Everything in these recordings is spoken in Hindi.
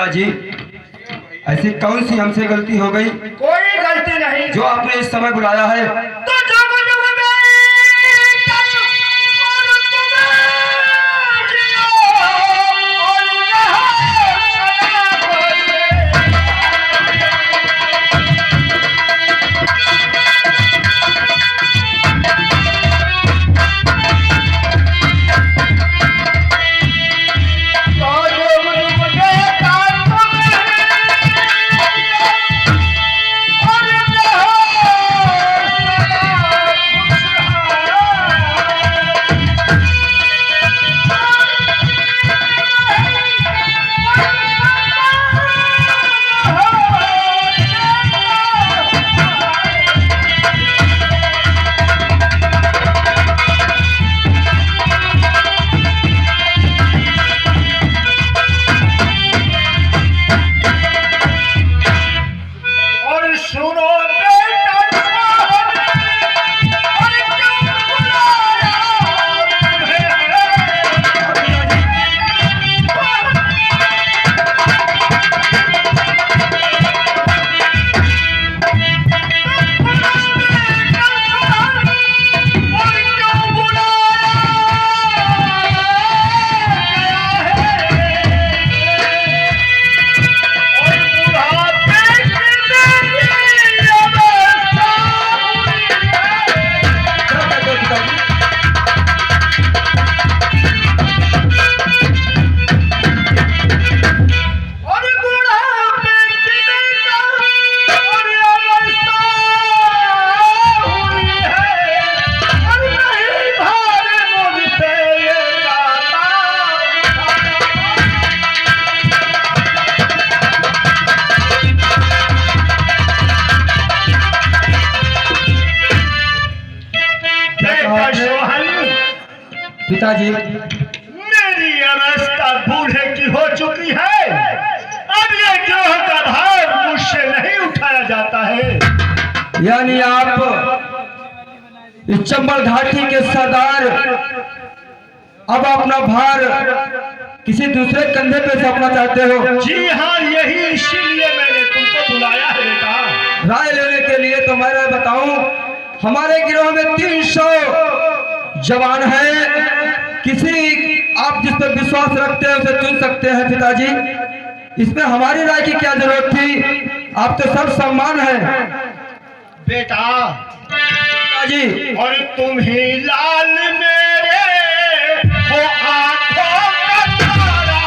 पिताजी, ऐसी कौन सी हमसे गलती हो गई? कोई गलती नहीं। जो आपने इस समय बुलाया है। तो पिताजी, मेरी अवस्था बूढ़े की हो चुकी है। अब ये ग्रोह का भार मुझसे नहीं उठाया जाता है। यानी आप इस चंबल घाटी के सरदार अब अपना भार किसी दूसरे कंधे पे सौंपना चाहते हो? जी हाँ, यही इसीलिए मैंने तुमको बुलाया है बेटा। राय लेने के लिए तो मैं बताऊं, हमारे गिरोह में 300 जवान है। किसी आप जिस पर विश्वास रखते हैं उसे चुन सकते हैं पिताजी। इसमें हमारी राय की क्या जरूरत थी? आप तो सब सम्मान है बेटा। पिताजी, और तुम ही लाल मेरे हो आंखों का तारा।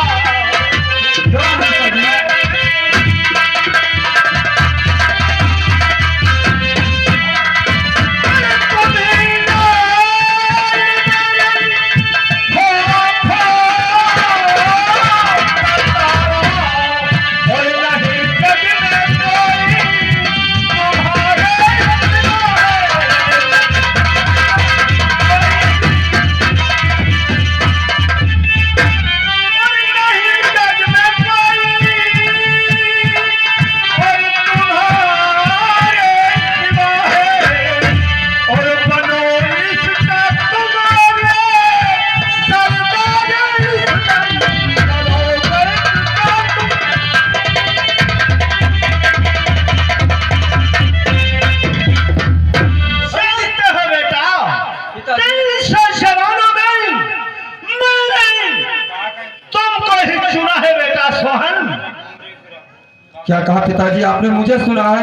क्या कहा पिताजी? आपने मुझे सुना है?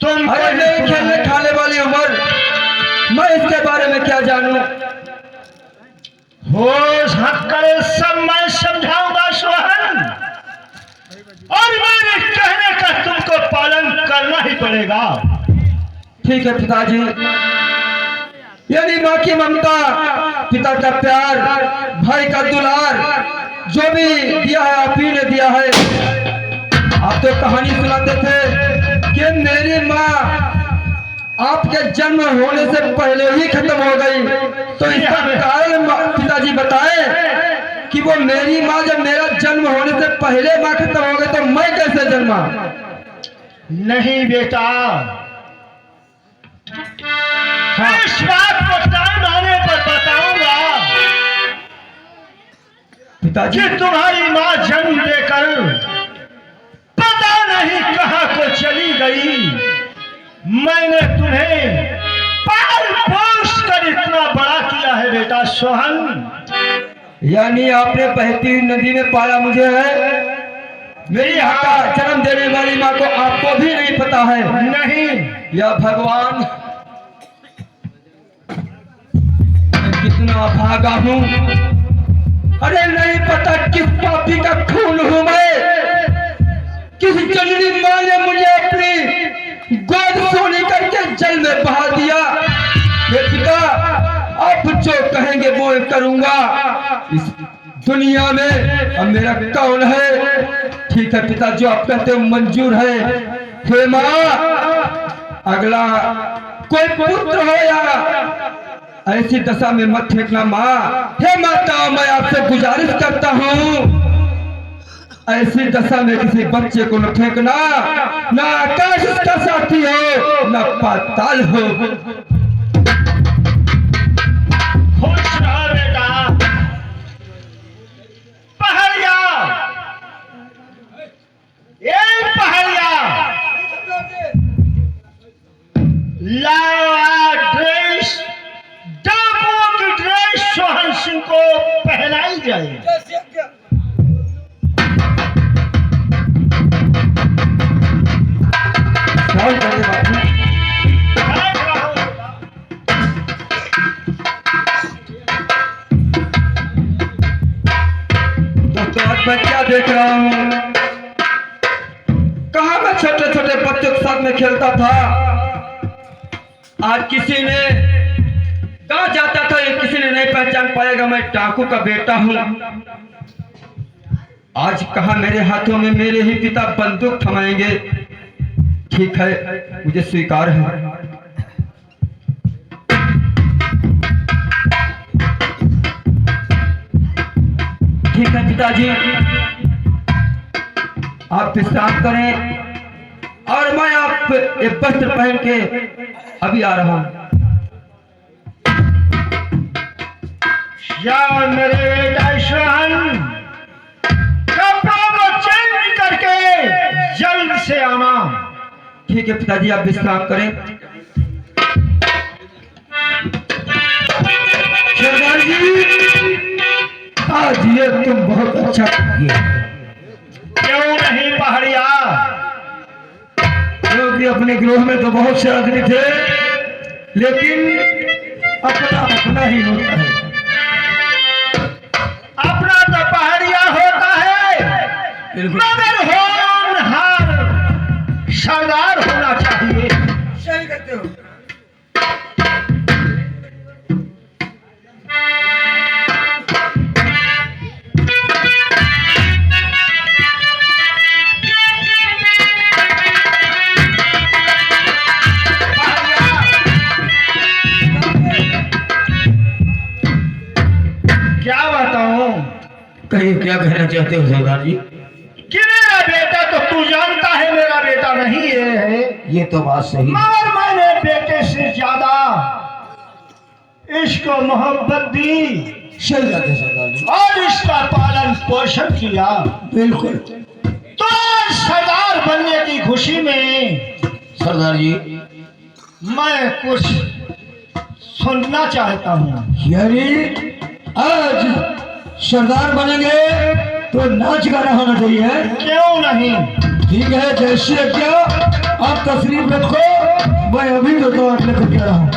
तुम अरे नहीं खेलने खाने वाली उम्र, मैं इसके बारे में क्या जानूं? होश हट करे सब मैं समझाऊंगा सोहन, और मेरे कहने का तुमको पालन करना ही पड़ेगा। ठीक है पिताजी। यानी माँ की ममता, पिता का प्यार, भाई का दुलार, जो भी दिया है आप ही ने दिया है। आप तो कहानी सुनाते थे कि मेरी माँ आपके जन्म होने से पहले ही खत्म हो गई, तो इसका कारण पिताजी बताए कि वो मेरी माँ जब मेरा जन्म होने से पहले माँ खत्म हो गई तो मैं कैसे जन्मा? नहीं बेटा, इस बात को टाइम आने पर बताऊंगा पिताजी। कि तुम्हारी माँ जन्म देकर छोड़कर पता नहीं कहां को चली गई। मैंने तुम्हें पाल पोस कर इतना बड़ा किया है बेटा सोहन। यानी आपने बहती हुई नदी में पाया मुझे है। मेरी हका जन्म देने वाली माँ को आपको भी नहीं पता है? नहीं। या भगवान, मैं कितना भागा हूँ। अरे नहीं पता किस पापी का खून हूँ मैं। किस जननी माँ ने मुझे अपनी गोद सोनी करके जल में बहा दिया। हे पिता, आप जो कहेंगे वो करूंगा। इस दुनिया में अब मेरा कौन है? ठीक है पिता, जो आप कहते हो मंजूर है। हे माँ, अगला कोई पुत्र हो या ऐसी दशा में मत फेंकना माँ। हे माता, मैं आपसे गुजारिश करता हूँ, ऐसी दशा में किसी बच्चे को न फेंकना। ना आकाश इसका साथी हो, न पाताल हो। खुश रहो बेटा। पहाड़िया, ये पहाड़िया, लाओ ड्रेस, डाकुओं की ड्रेस सोहन सिंह को पहनाई जाए। मैं क्या देख रहा हूँ? कहा मैं छोटे छोटे बच्चों के साथ में खेलता था। आज किसी ने कहा जाता था, ये किसी ने नहीं पहचान पाएगा, मैं डाकू का बेटा हूँ। आज कहा मेरे हाथों में मेरे ही पिता बंदूक थमाएंगे। ठीक है, मुझे स्वीकार है। ठीक है पिताजी, आप विश्राम करें और मैं आप एक वस्त्र पहन के अभी आ रहा हूं। या मेरे बेटा सोहन, कपड़ों को चेंज करके जल्द से आना। ठीक है पिताजी, आप विश्राम करें। सरदार जी, आज ये तुम बहुत अच्छा किए। क्यों नहीं पहाड़िया? क्योंकि अपने गिरोह में तो बहुत से आदमी थे, लेकिन अपना अपना ही होता है। अपना तो पहाड़िया होता है, मगर होनहार सरदार होना चाहिए। सही कहते हो। क्या बताऊं? कहीं क्या कहना चाहते हो सरदार जी? कि मेरा बेटा तो तू जानता है मेरा बेटा नहीं है। ये तो बात सही है। मगर मैंने बेटे से ज्यादा इसको मोहब्बत दी। सही कहते हैं सरदार जी। और इसका पालन पोषण किया। बिल्कुल। तो सरदार बनने की खुशी में सरदार जी, मैं कुछ सुनना चाहता हूँ। यानी आज सरदार बनेंगे तो नाच गाना होना चाहिए। क्यों नहीं? ठीक है, जैसे क्या आप तशरीफ रखो, मैं अभी तो लेकर के रहा हूँ।